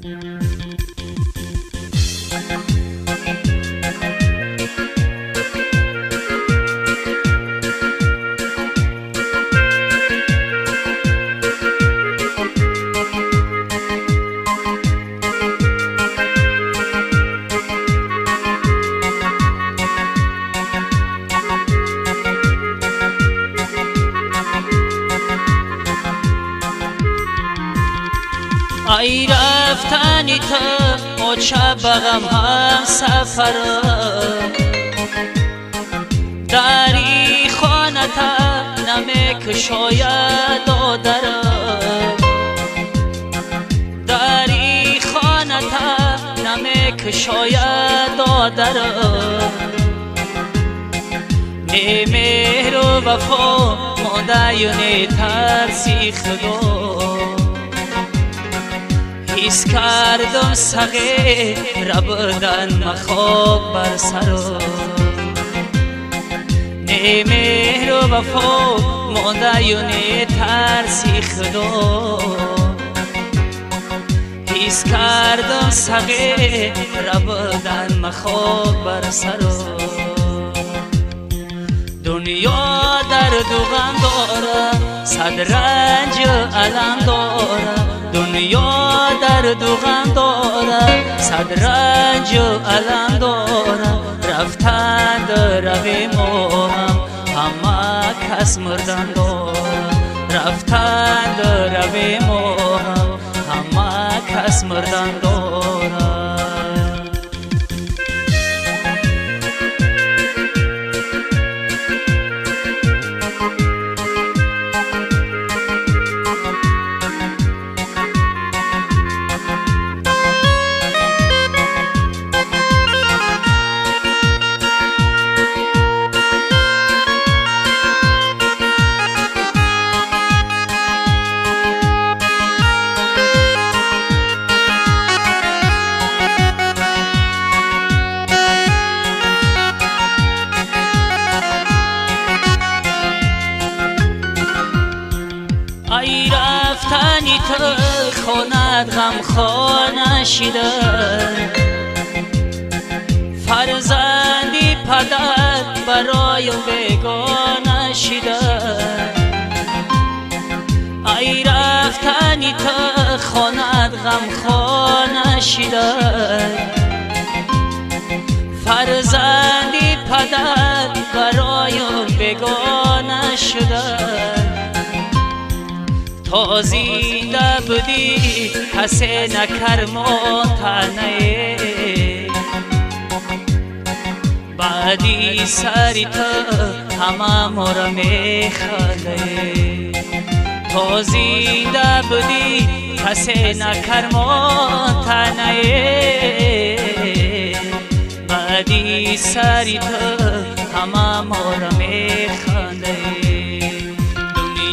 ای رفتنی تو و شب بغم هم سفرم دری خانتا نمک شاید آدرم دری خانتا نمک شاید آدرم نه مهر و وفا مادیونه ترسی خدا حس کردم سقه ربدن مخواب بر سرم نه مهر و وفا مادیونه ترسی خدا حس کردم سقه ربدن مخواب بر سرم دنیا درد و غم داره صد رنج الم داره دنیا درد و غم داره صد رنج الم داره رفتند روی ما همه کس مردن داره رفتند روی ما همه کس مردن داره ای رفتنی تو خانت غم خانه شده فرزندی پدر برای بیگانه شده ای رفتنی تو خانت غم خانه شده فرزندی پدر برای بیگانه شده تا زنده بودی کسی نکرمانتنه بعدی سری تو همه ما را میخواله تا زنده بودی کسی نکرمانتنه بعدی سری تو همه ما را میخواله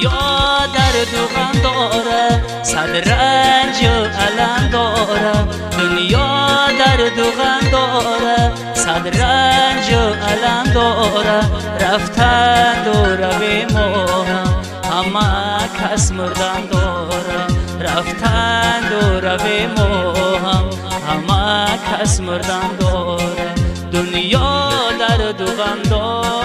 دنیا درد و غم داره صد رنج و الم داره دنیا درد و غم داره صد رنج و الم داره رفتند و روی ما همه کس مردن داره رفتند و روی ما همه کس مردن داره دنیا درد و غم داره